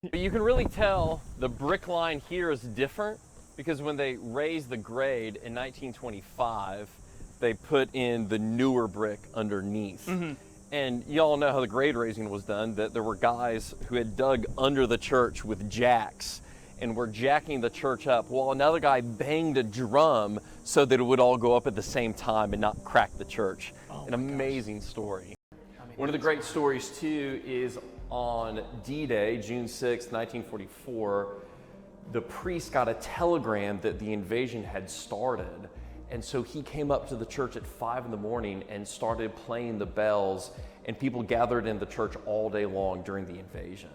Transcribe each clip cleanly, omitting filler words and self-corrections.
But you can really tell the brick line here is different because when they raised the grade in 1925, they put in the newer brick underneath. And y'all know how the grade raising was done, that there were guys who had dug under the church with jacks and were jacking the church up while another guy banged a drum so that it would all go up at the same time and not crack the church. An amazing story. One of the great stories too is on D-Day, June 6, 1944, the priest got a telegram that the invasion had started. And so he came up to the church at 5 in the morning and started playing the bells, and people gathered in the church all day long during the invasion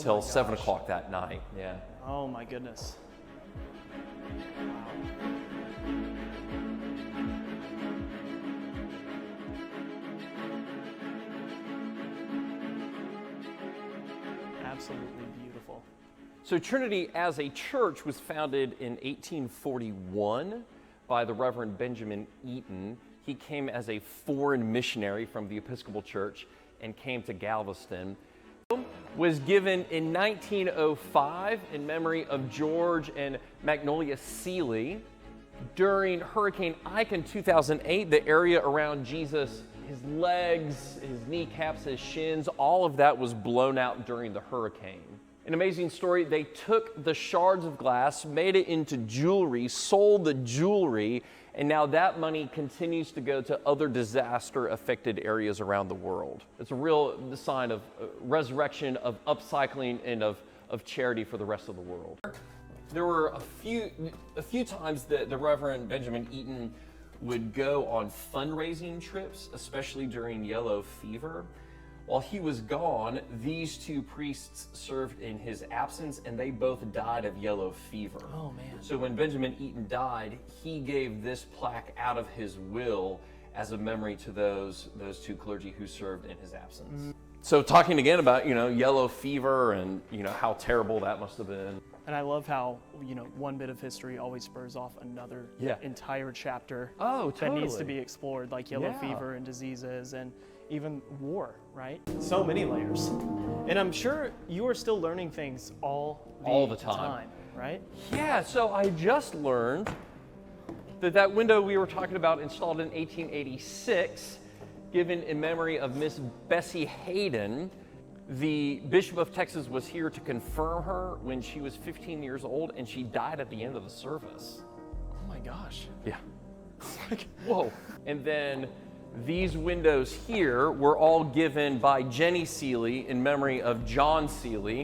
till 7 o'clock that night. Yeah. Oh my goodness. Absolutely beautiful. So Trinity as a church was founded in 1841 by the Reverend Benjamin Eaton. He came as a foreign missionary from the Episcopal Church and came to Galveston. Was given in 1905 in memory of George and Magnolia Seeley. During Hurricane Ike in 2008, the area around Jesus, his legs, his kneecaps, his shins, all of that was blown out during the hurricane. An amazing story. They took the shards of glass, made it into jewelry, sold the jewelry, and now that money continues to go to other disaster-affected areas around the world. It's a real sign of resurrection, of upcycling, and of charity for the rest of the world. There were a few times that the Reverend Benjamin Eaton would go on fundraising trips, especially during yellow fever. While he was gone, these two priests served in his absence, and they both died of yellow fever. Oh man. So when Benjamin Eaton died, he gave this plaque out of his will as a memory to those two clergy who served in his absence. So talking again about, yellow fever and, how terrible that must have been. And I love how, one bit of history always spurs off another entire chapter that needs to be explored, like yellow fever and diseases and even war, right? So many layers. And I'm sure you are still learning things all the time, right? Yeah, so I just learned that window we were talking about installed in 1886, given in memory of Miss Bessie Hayden. The Bishop of Texas was here to confirm her when she was 15 years old, and she died at the end of the service. Oh my gosh. Yeah. Whoa. And then these windows here were all given by Jenny Seeley in memory of John Seeley.